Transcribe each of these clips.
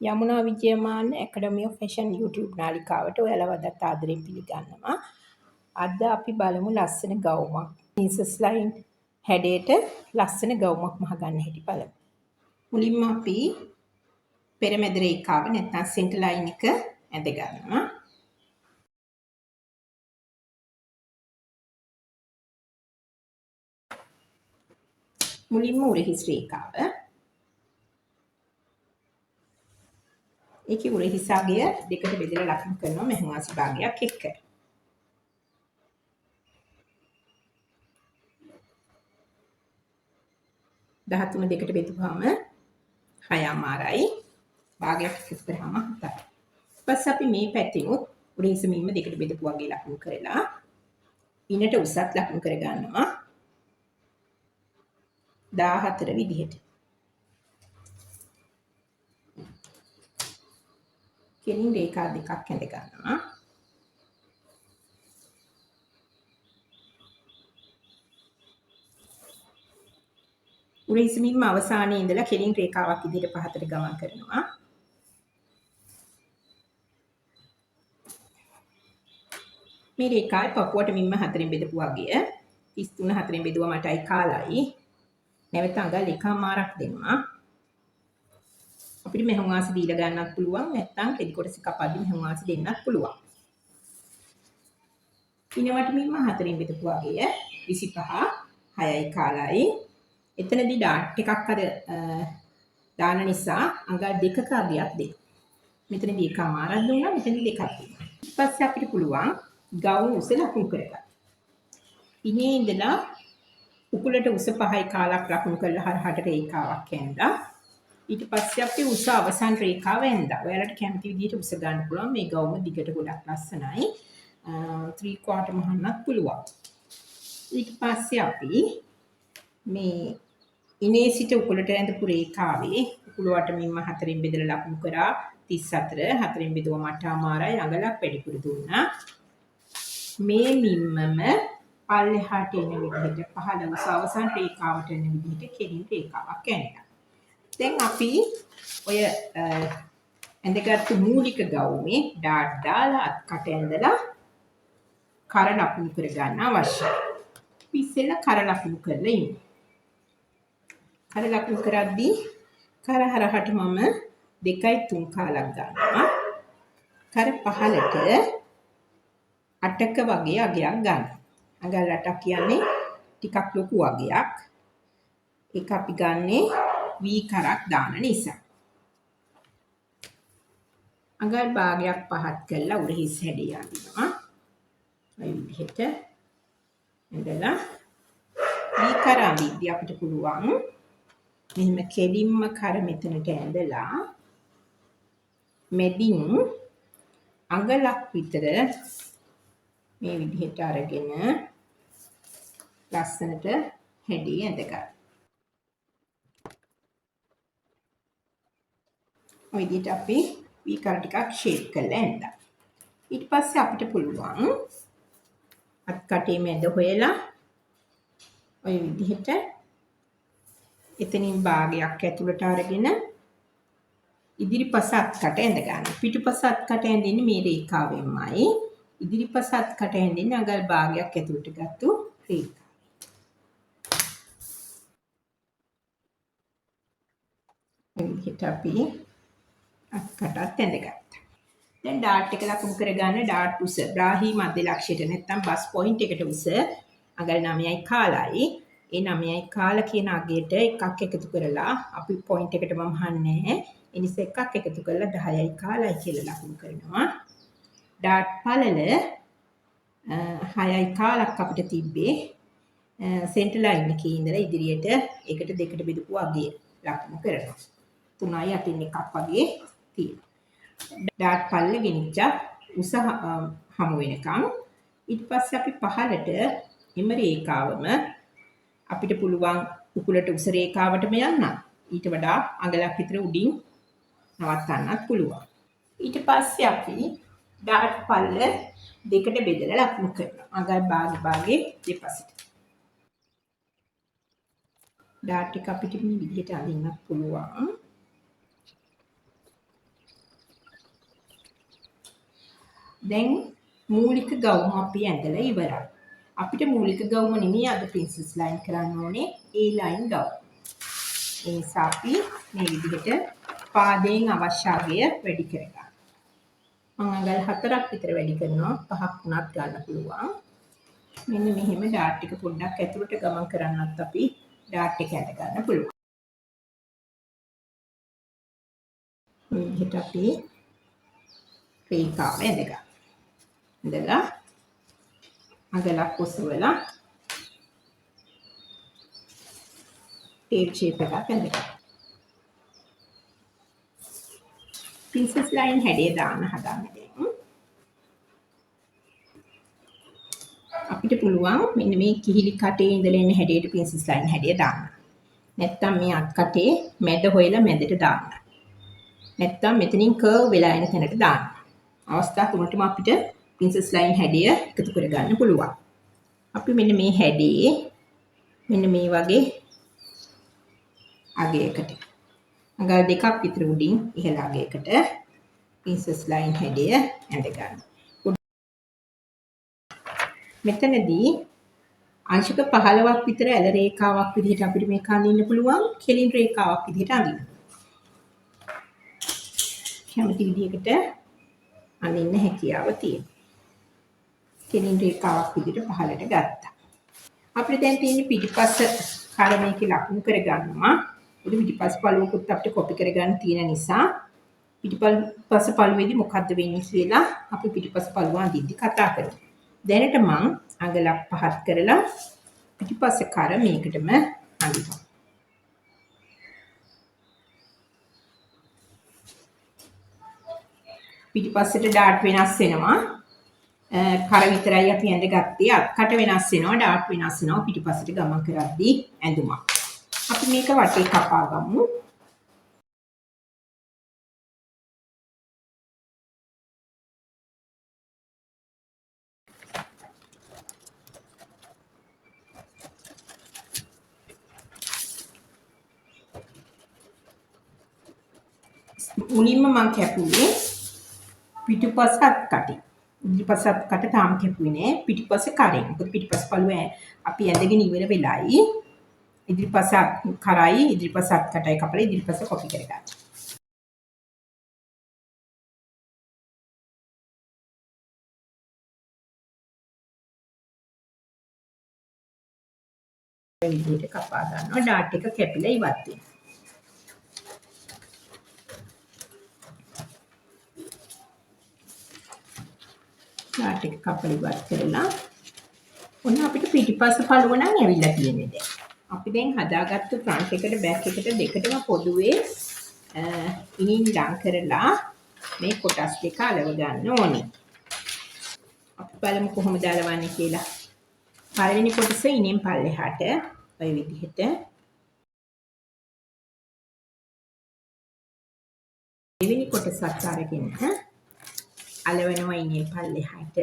Yamuna විජයමාන්න ඇකඩමි of fashion YouTube නාලිකාවට ඔයාලව අදත් ආදරයෙන් පිළිගන්නවා. අද අපි බලමු ලස්සන ගවුමක්. ප්‍රින්සස් ලයින් හැඩයට ලස්සන ගවුමක් මහගන්න හැටි බලමු. මුලින්ම අපි පෙරමැද රේඛාව නැත්නම් සෙන්ටර් ලයින් එක ඇඳ ගන්නවා. මුලින්ම උරහිස් රේඛාව. ඒකේ උරහිස් අගය දෙකට බෙදලා ලකුණු කරනවා මෙහෙමාසි භාගයක් එක්ක. 13 දෙකට බෙදුවාම 6මාරයි භාගයක් එකතු කරාම 7යි. ඊපස්සේ අපි මේ පැත්තෙමුත් උරහිස මීම දෙකට බෙදපු වගේ ලකුණු කරලා ඉනට උසත් ලකුණු කර ගන්නවා 14 විදිහට. කෙලින් රේඛා දෙකක් ඇඳ ගන්නවා. උරහිස මීම අවසානයේ ඉඳලා කෙලින් රේඛාවක් විදිහට පහතට ගමන් කරනවා. මේ රේඛාවේ පපුවට මිම්ම 4න් බෙදපු වගේ 33 4න් බෙදුවා මටයි කාලයි. නැවත අඟල් එකමාරක් දෙනවා. අපිට මෙහෙම වාසි දීලා ගන්නත් පුළුවන් නැත්නම් කෙඩි කොටස කපද්දි මෙහෙම වාසි දෙන්නත් පුළුවන්. ඉනවට මිම්ම 4න් බෙදපු වගේ 25 6යි කාලයි. එතනදී ඩාට් එකක් අර දාන නිසා අඟල් දෙකක අගයක් දෙන්න. මෙතනදී එකමාරක් දුන්නා මෙතනදී දෙකක් දුන්නා. ඊට පස්සේ අපිට පුළුවන් ගවුම් උස ලකුණු කරගන්න. ඉනේ ඉඳලා උකුලට උස 5යි කාලක් ලකුණු කරලා හරහට රේඛාවක් ඇඳලා ඊට පස්සේ අපි උස අවසන් රේඛාව ඇඳලා. ඔයාලට කැමති විදිහට උස ගන්න පුළුවන්. මේ ගවුම දිගට ගොඩක් ලස්සනයි. 3/4 මහන්නත් පුළුවන්. ඊට පස්සේ අපි මේ ඉනේ සිට උකුලට ඇඳපු රේඛාවේ උකුල වට මිම්ම 4න් බෙදලා ලකුණු කරා 34 4න් බෙදුවා මට අමාරයි අඟලක් වැඩිපුර දුන්නා. මේ මිම්මම පල්ලෙහාට එන විදිහට පහළ උස අවසන් රේඛාවට එන විදිහට කෙලින් රේඛාවක් ඇඳලා. දැන් අපි ඔය ඇඳගත්තු මූලික ගවුමේ ඩාට් දාලා අත්කට ඇඳලා කර ලකුණු කර ගන්න අවශ්‍යයි. අපි ඉස්සෙල්ලා කර ලකුණු කරලා ඉමු. කර ලකුණු කරද්දී කර හරහට මම 2.3 කාලක් ගන්නවා. කර පහළට 8ක වගේ අගයක් ගන්න. අඟල් 8ක් කියන්නේ ටිකක් ලොකු අගයක්. ඒක අපි ගන්නේ V කරක් දාන නිසා. අඟල් භාගයක් පහත් කරලා උරහිස් හැඩය අඳිනවා. මේ විදිහට ඇඳලා V කර අඳිද්දී අපිට පුළුවන් මෙහෙම කෙලින්ම කර මෙතනට ඇඳලා මෙදින් අඟලක් විතර මේ විදිහට අරගෙන ලස්සනට හැඩය ඇඳ ගන්න. ඔය විදිහට අපි V කර ටිකක් ෂේප් කරලා ඇඳලා. ඊට පස්සේ අපිට පුළුවන් අත් කටේ මැද හොයලා ඔය විදිහට එතනින් භාගයක් ඇතුළට අරගෙන ඉදිරිපස අත්කට ඇඳ ගන්න. පිටුපස අත්කට ඇඳින්නේ මේ රේඛාවෙන්මයි. ඉදිරිපස අත්කට ඇඳින්නේ අඟල් භාගයක් ඇතුළට ගත්තු රේඛාව. මේ විදිහට අපි අත්කටත් ඇඳගත්තා. දැන් ඩාට් එක ලකුණු කරගන්න ඩාට් උස බ්‍රාහි මධ්‍ය ලක්ෂයට නැත්නම් බස් පොයින්ට් එකට උස අඟල් 9යි කාලයි. ඒ 9යි කාල කියන අගයට එකක් එකතු කරලා අපි පොයින්ට් එකට මම හන්නේ. ඒ නිසා එකක් එකතු කරලා 10යි කාලයි කියලා ලකුණු කරනවා. ඩාට් පළල 6යි කාලක් අපිට තිබ්බේ සෙන්ටර් ලයින් එකේ ඉඳලා ඉදිරියට ඒකට දෙකට බෙදපු අගය ලකුණු කරනවා. 3යි අතින් එකක් වගේ තියෙනවා. ඩාට් පල්ල ගෙනිච්චා උස හමු වෙනකන් ඊට පස්සේ අපි පහළට එම රේඛාවම අපිට පුළුවන් උකුලට උස රේඛාවටම යන්න. ඊට වඩා අඟලක් විතර උඩින් නවත්තන්නත් පුළුවන්. ඊට පස්සේ අපි ඩාට් පල්ල දෙකට බෙදලා ලකුණු කරනවා. අඟල් භාගේ දෙපසට. ඩාට් එක අපිට මේ විදිහට අඳින්නත් පුළුවන්. දැන් මූලික ගවුම අපි ඇඳලා ඉවරයි. අපිට මූලික ගවුම නෙමෙයි අද ප්‍රින්සස් ලයින් කරන්න ඕනේ A ලයින් ගවුම. ඒ නිසා අපි මේ විදිහට පාදයෙන් අවශ්‍ය අගය වැඩි කරගන්න. මම අඟල් 4ක් විතර වැඩි කරනවා. 5ක් වුණත් ගන්න පුළුවන්. මෙන්න මෙහෙම ඩාට් එක පොඩ්ඩක් ඇතුළට ගමන් කරන්නත් අපි ඩාට් එක ඇඳ ගන්න පුළුවන්. මේ විදිහට අපි රේඛාව ඇඳ ගන්න. ඉඳලා අඟලක් ඔසවලා ටේල් ෂේප් එකක් ඇඳ ගන්න. ප්‍රින්සස් ලයින් හැඩය දාන්න හදන්න දැන්. අපිට පුළුවන් මෙන්න මේ කිහිලි කටේ ඉඳලා එන හැඩයට ප්‍රින්සස් ලයින් හැඩය දාන්න. නැත්තම් මේ අත් කටේ මැද හොයලා මැදට දාන්න. නැත්තම් මෙතනින් කර්ව් වෙලා එන තැනට දාන්න. අවස්ථා තුනටම අපිට ප්‍රින්සස් ලයින් හැඩය එකතු කරගන්න පුළුවන්. අපි මෙන්න මේ හැඩයේ මෙන්න මේ වගේ අගයකට අඟල් 2ක් විතර උඩින් ඉහළ අගයකට ප්‍රින්සස් ලයින් හැඩය ඇඳ ගන්න. මෙතනදී අංශක 15ක් විතර ඇල රේඛාවක් විදිහට අපිට මේක අඳින්න පුළුවන්. කෙලින් රේඛාවක් විදිහට අඳින්න. කැමති විදිහකට අඳින්න හැකියාව තියෙනවා. කෙලින් රේඛාවක් විදිහට පහළට ගත්තා. අපිට දැන් තියෙන්නේ පිටිපස්ස කර මේකේ ලකුණු කරගන්නවා. ඒක පිටිපස්ස පළුවකුත් අපිට කොපි කරගන්න තියෙන නිසා පිටිපස්ස පළුවේදී මොකද්ද වෙන්නේ කියලා අපි පිටිපස්ස පළුව අඳිද්දි කතා කරමු. දැනට මම අඟලක් පහත් කරලා පිටිපස්ස කර මේකටම අඳිනවා. පිටිපස්සට ඩාට් වෙනස් වෙනවා. කර විතරයි අපි ඇඳගත්තේ. අත්කට වෙනස් වෙනවා, ඩාට් වෙනස් වෙනවා පිටිපස්සට ගමන් කරද්දී ඇඳුමක්. අපි මේක වටේ කපා ගමු. මුලින්ම මම කැපුවේ පිටිපස්ස අත්කටේ. ඉදිරිපස්ස අත්කට තාම කැපුවේ නෑ. පිටිපස්ස කරේ. මොකද පිටිපස්ස පළුව අපි ඇඳගෙන ඉවර වෙලායි. ඉදිරිපස්ස කරයි ඉදිරිපස්ස අත්කටයි කපලා ඉදිරිපස්ස කොපි කරගන්න. මේ විදිහට කපා ගන්නවා. ඩාට් එක කැපිලා ඉවත් වෙනවා. ඩාට් එක කපලා ඉවත් කරලා ඔන්න අපිට පිටිපස්ස පළුව නම් ඇවිල්ලා තියෙන්නේ දැන්. අපි දැන් හදාගත්තු ෆ්‍රන්ට් එකට බෑක් එකට දෙකටම පොදුවේ ඉනින් ලං කරලා මේ කොටස් දෙක අලව ගන්න ඕනේ. අපි බලමු කොහොමද අලවන්නේ කියලා. පළවෙනි කොටස ඉනින් පල්ලෙහාට ඔය විදිහට දෙවෙනි කොටසත් අරගෙන අලවනවා ඉනින් පල්ලෙහාට.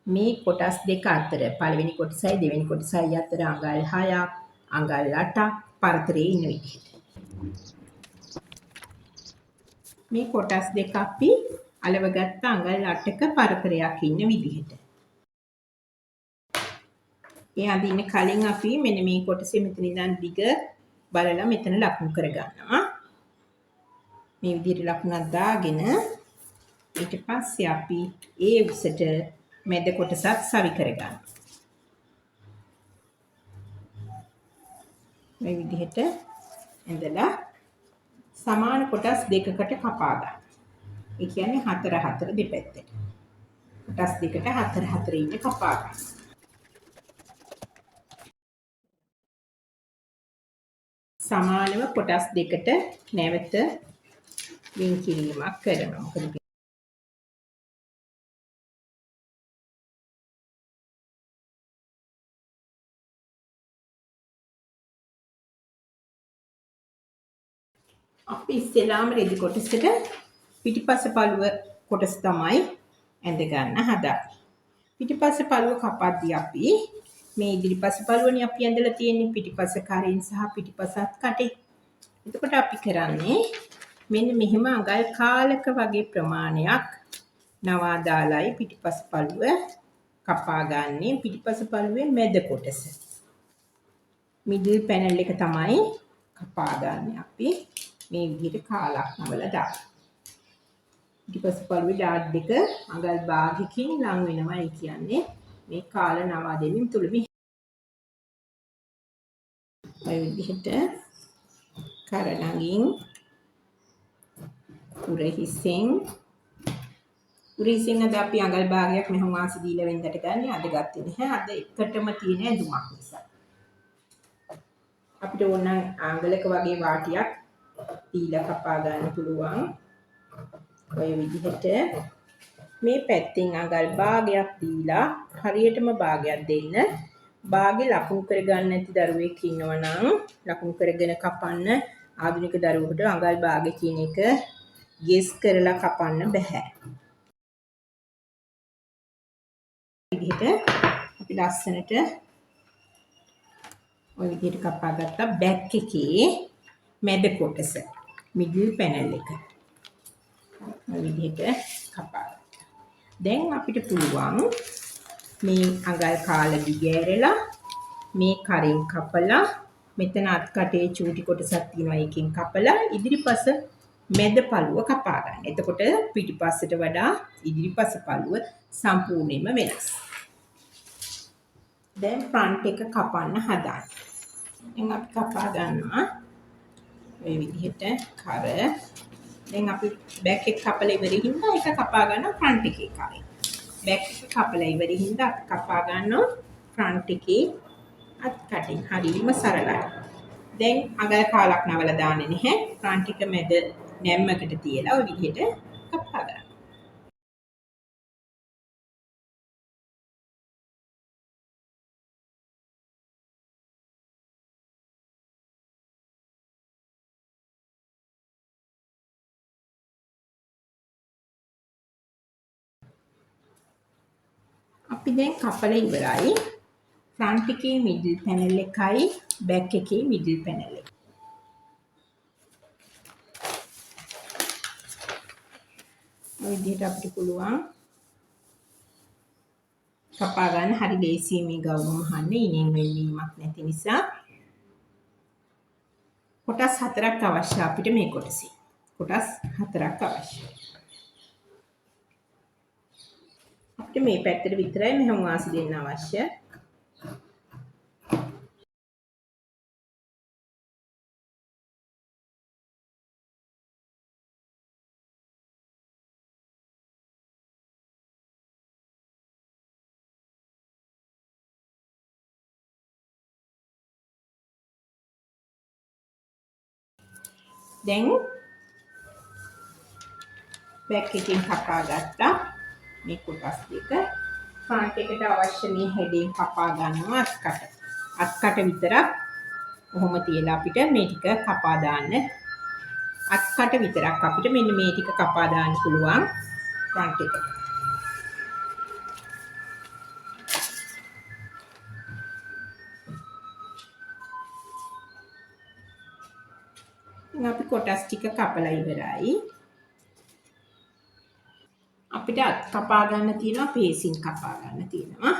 මේ කොටස් දෙක අතර පළවෙනි කොටසයි දෙවෙනි කොටසයි අතර අඟල් 6ක් අඟල් 8ක් පරතරයේ ඉන්න විදිහට. මේ කොටස් දෙක අපි අලවගත්ත අඟල් 8ක පරතරයක් ඉන්න විදිහට. ඒ අඳින්න කලින් අපි මෙන්න මේ කොටසේ මෙතන ඉඳන් දිග බලලා මෙතන ලකුණු කරගන්නවා. මේ විදිහට ලකුණක් දාගෙන ඊට පස්සේ අපි ඒ උසට මැද කොටසත් සවි කරගන්න. මේ විදිහට ඇඳලා සමාන කොටස් දෙකකට කපා ගන්න. ඒ කියන්නේ 4 4 දෙපැත්තට. කොටස් දෙකට 4 4 ඉන්න කපා ගන්න. සමානව කොටස් දෙකට නැවත වෙන් කිරීමක් කරනවා. මොකද අපි ඉස්සෙල්ලාම රෙදි කොටසට පිටිපස්ස පළුව කොටස තමයි ඇඳ ගන්න හදන්නේ. පිටිපස්ස පළුව කපද්දී අපි මේ ඉදිරිපස්ස පළුවනේ අපි ඇඳලා තියෙන්නේ පිටිපස්ස කරෙන් සහ පිටිපස්සත් කටේ. එතකොට අපි කරන්නේ මෙන්න මෙහෙම අඟල් කාලක වගේ ප්‍රමාණයක් නවා දාලායි පිටිපස පළුව කපා ගන්නේ. පිටිපස පළුවේ මැද කොටස. මිඩල් පැනල් එක තමයි කපා ගන්න අපි. මේ විදිහට කාලක් නවලා දාලා. පිටිපස පළුවේ ඩාට් දෙක අඟල් භාගයකින් ලං වෙනවා. ඒ කියන්නේ මේ කාල නවා දෙමින් තුලමි. ඔය විදිහට කරණගින් උරහිසෙන් අද අපි අඟල් භාගයක් මෙහොම වාසි දීලා වෙන්දට ගන්න. අද ගත්තේ නැහැ. අද එකටම තියෙන ඇඳුමක් නිසා. අපිට ඕන අඟලක වගේ වාටියක් දීලා කපා ගන්න පුළුවන්. ඔය විදිහට මේ පැත්තෙන් අඟල් භාගයක් දීලා හරියටම භාගයක් දෙන්න. භාගේ ලකුණු කරගන්න නැති දරුවෙක් ඉන්නවා නම් ලකුණු කරගෙන කපන්න ආධුනික දරුවෙකුට අඟල් භාගය කියන එක ගෙස් කරලා කපන්න බෑ. විදිහට අපි ලස්සනට ඔය විදිහට කපා ගත්තා. බෑක් එකේ මැද කොටස මිඩල් පැනල් එක ඔය විදිහට කපා ගත්තා. දැන් අපිට පුළුවන් මේ අඟල් කාල දිගෑරලා මේ කරෙන් කපලා මෙතන අත් කටේ චූටි කොටසක් තියෙනවා එකෙන් කපලා ඉදිරිපස මැද පළුව කපා ගන්න. එතකොට පිටිපස්සට වඩා ඉදිරිපස පළුව සම්පූර්ණයෙන්ම වෙනස්. දැන් ෆ්‍රන්ට් එක කපන්න හදාන්න. දැන් අපි කපා ගන්නවා මේ විදිහට කර. දැන් අපි බෑක් එක කපලා ඉවරින් හින්දා ඒක කපා ගන්නවා ෆ්‍රන්ට් එකේ කරේ. බෑක් එක කපලා ඉවරින් හින්දා කපා ගන්නවා ෆ්‍රන්ට් එකේ අත් කටින්. හරියම සරලයි. දැන් අඟල් කාලක් නවලා දාන්නේ නැහැ. ෆ්‍රන්ට් එක මැද නැම්මකට තියලා ඔය විදිහට කපා ගන්න. අපි දැන් කපලා ඉවරයි. ෆ්‍රන්ට් එකේ මිඩල් පැනල් එකයි බෑක් එකේ මිඩල් පැනල් එක. ඔය විදිහට අපිට පුළුවන් කපා ගන්න. හරි ලේසියි මේ ගවුම මහන්නේ. ඉනෙන් වෙන්නීමක් නැති නිසා. කොටස් 4ක් අවශ්‍ය අපිට මේ කොටසේ. කොටස් 4ක් අවශ්‍යයි. අපිට මේ පැත්තට විතරයි මෙහෙම වාසි දෙන්න අවශ්‍ය. දැන් බෑක් එකෙන් කපා ගත්තා මේ කොටස් දෙක. ෆ්‍රන්ට් එකට අවශ්‍ය මේ හැඩයෙන් කපා ගන්නවා අත්කට. අත්කට විතරක් කොහොම තියලා අපිට මේ ටික කපා දාන්න. අත්කට විතරක් අපිට මෙන්න මේ ටික කපා දාන්න පුළුවන් ෆ්‍රන්ට් එකට. අපි කොටස් ටික කපලා ඉවරයි. අපිට අත් කපා ගන්න තියෙනවා, පේසින් කපා ගන්න තියෙනවා.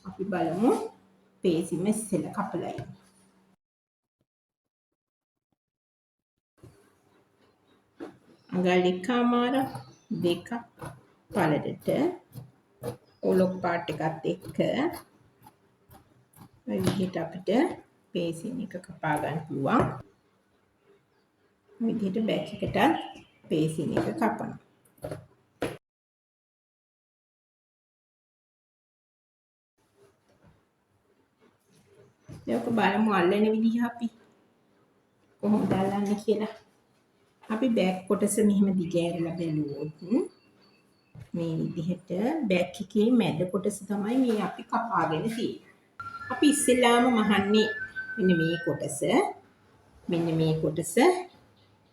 අපි බලමු පේසින්ම ඉස්සෙල්ලා කපලා ඉන්න. අඟල් එකමාර දෙක පළලට ඔලොක් පාට් එකත් එක්ක මේ විදිහට අපිට පේසින් එක කපා ගන්න පුළුවන්. මේ විදිහට බෑක් එකට පේසින් එක කපනවා. දැන් බලමු අල්ලන විදිහ අපි කොහොමද අල්ලන්නේ කියලා. අපි බෑක් කොටස මෙහෙම දිගෑරලා බැලුවොත් මේ විදිහට බෑක් එකේ මැද කොටස තමයි මේ අපි කපාගෙන තියෙන්නේ. අපි ඉස්සෙල්ලාම මහන්නේ මෙන්න මේ කොටස, මෙන්න මේ කොටස,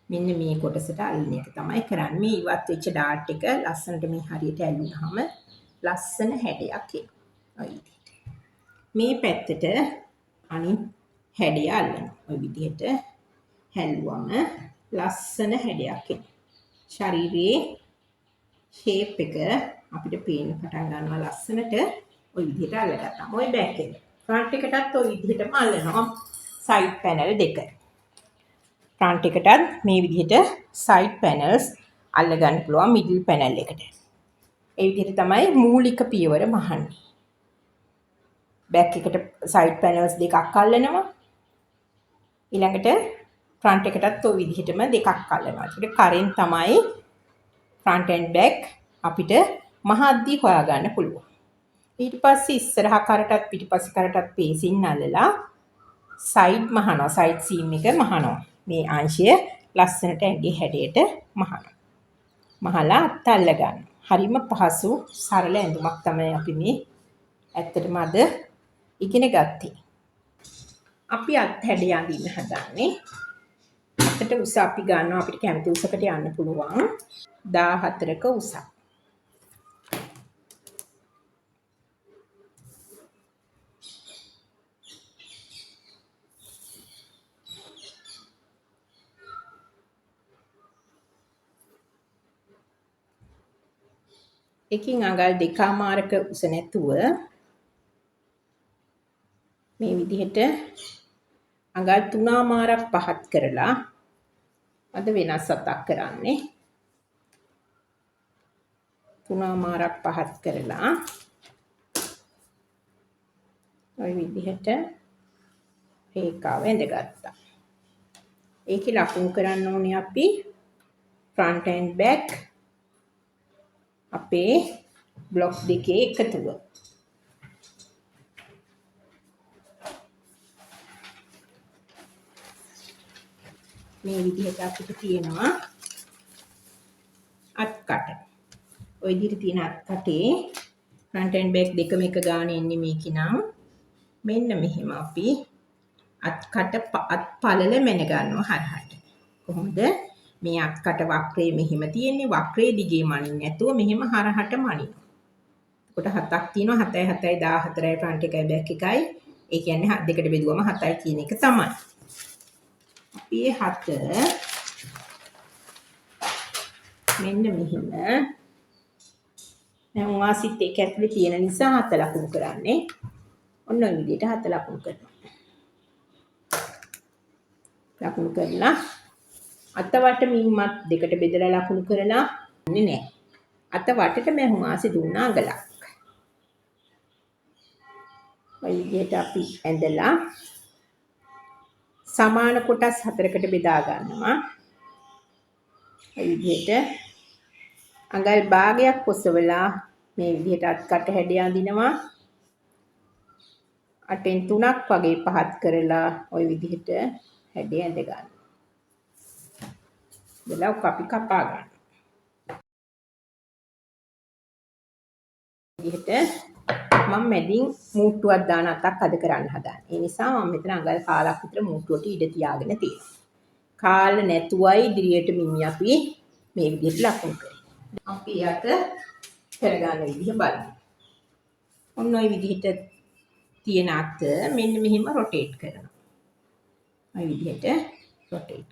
මෙන්න මේ කොටසට අල්ලන එක තමයි කරන්නේ. මේ ඉවත් වෙච්ච ඩාට් එක ලස්සනට මේ හරියට ඇල්ලුනහම ලස්සන හැඩයක් එනවා. මේ පැත්තට අනිත් හැඩය අල්ලනවා. ඔය විදිහට හැල්ලුවම ලස්සන හැඩයක් එනවා. ශරීරයේ ෂේප් එක අපිට පේන්න පටන් ගන්නවා ලස්සනට. ওই විදිහට අල්ලගත්තාම ওই බෑක් එක. ෆ්‍රන්ට් එකටත් ওই විදිහටම අල්ලනවා සයිඩ් පැනල් දෙක. ෆ්‍රන්ට් එකටත් මේ විදිහට සයිඩ් පැනල්ස් අල්ල ගන්න පුළුවන් මිඩල් පැනල් එකට. ඒ විදිහට තමයි මූලික පියවර මහන්නේ. බෑක් එකට සයිඩ් පැනල්ස් දෙකක් අල්ලනවා. ඊළඟට ෆ්‍රන්ට් එකටත් ওই විදිහටම දෙකක් අල්ලනවා. ඒකට කරෙන් තමයි ෆ්‍රන්ට් ඇන්ඩ් බෑක් අපිට මහද්දි හොයාගන්න පුළුවන්. ඊට පස්සේ ඉස්සරහා කරටත් පිටිපස්සේ කරටත් පේසින් අල්ලලා සයිඩ් මහනවා. සයිඩ් සීම් එක මහනවා. මේ අංශය ලස්සනට ඇඟේ හැඩයට මහනවා. මහලා අත් අල්ල ගන්න. හරිම පහසු සරල ඇඳුමක් තමයි අපි මේ ඇත්තටම අද ඉගෙන ගත්තේ. අපි අත් හැඩය අඳින්න හදන්නේ. අතට උස අපි ගන්නවා අපිට කැමති උසකට යන්න පුළුවන්. 14ක උසක්. එකින් අඟල් 2මාරක උස නැතුව මේ විදිහට අඟල් 3මාරක් පහත් කරලා අද වෙනස් අතක් කරන්නේ. 3මාරක් පහත් කරලා ওই විදිහට රේඛාව ඇඳගත්තා. ඒකේ ලකුණු කරන්න ඕනේ අපි front and back අපේ බ්ලොක් දෙකේ එකතුව. මේ විදිහට අපිට තියෙනවා අත්කට. ওই විදිහට තියෙන අත්කටේ front and back දෙකම එක ගානේ එන්නේ මේකේ නම් මෙන්න මෙහෙම අපි අත්කට අත් පළල මැන ගන්නවා හරහට. කොහොමද? මේ අත්කට වක්‍රය මෙහෙම තියෙන්නේ. වක්‍රයේ දිගේ මනින්න නැතුව මෙහෙම හරහට මනිනවා. එතකොට 7ක් තියෙනවා. 7යි 7යි 14යි front එකයි back එකයි. ඒ කියන්නේ දෙකට බෙදුවම 7යි කියන එක තමයි. අපි 7 මෙන්න මෙහෙම මම වාසිත් එක ඇතුලේ තියෙන නිසා 7 ලකුණු කරන්නේ. ඔන්න ඔය විදිහට 7 ලකුණු කරනවා. ලකුණු කරලා අතවට මීමත් දෙකට බෙදලා ලකුණු කරලා ඉන්නේ නැහැ. අත වටේට මම වාසි දුන්නා අඟලක්. ඔය විදිහට අපි ඇඳලා සමාන කොටස් 4කට බෙදා ගන්නවා. ඔය විදිහට අඟල් භාගයක් ඔසවලා මේ විදිහට අත්කට හැඩය අඳිනවා. 8න් 3ක් වගේ පහත් කරලා ওই විදිහට හැඩය ඇඳ ගන්නවා. දලව් අපි කපා ගන්න. විදිහට මම මැදින් මූට්ටුවක් දාන අතක් අද කරන්න හදන්නේ. ඒ නිසා මම මෙතන අඟල් කාලක් විතර මූට්ටුවට ඉඩ තියාගෙන තියෙනවා. කාල නැතුවයි ඉදිරියට මිමි අපි මේ විදිහට ලකුණු කරේ. අපි යට කරගන්න විදිහ බලමු. ඔන්න ඔය විදිහට තියෙන අත මෙන්න මෙහෙම රොටේට් කරනවා. ඔය විදිහට රොටේට්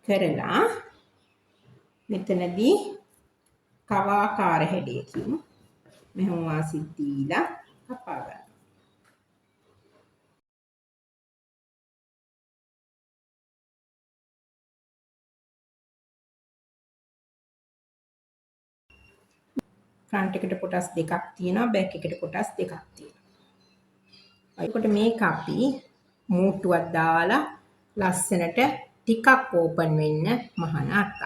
කරලා මෙතනදී කවාකාර හැඩයකින් මෙහෙම වාසිත් දීලා කපා ගන්න. ෆ්‍රන්ට් එකට කොටස් දෙකක් තියෙනවා බෑක් එකට කොටස් දෙකක් තියෙනවා. ඒකට මේක අපි මූට්ටුවක් දාලා ලස්සනට ටිකක් ඕපන් වෙන්න මහන අතක්.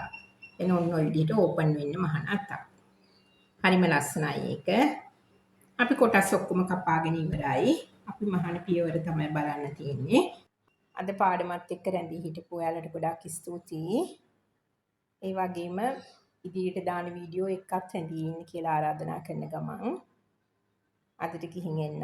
එන ඔන්න ඔය විදිහට ඕපන් වෙන්න මහන අතක්. හරිම ලස්සනයි ඒක. අපි කොටස් ඔක්කොම කපාගෙන ඉවරයි. අපි මහන පියවර තමයි බලන්න තියෙන්නේ. අද පාඩමත් එක්ක රැඳී හිටපු ඔයාලට ගොඩාක් ස්තුතියි. ඒ වගේම ඉදිරියට දාන වීඩියෝ එකක් රැඳී ඉන්න කියලා ආරාධනා කරන ගමන් අදට ගිහින් එන්න.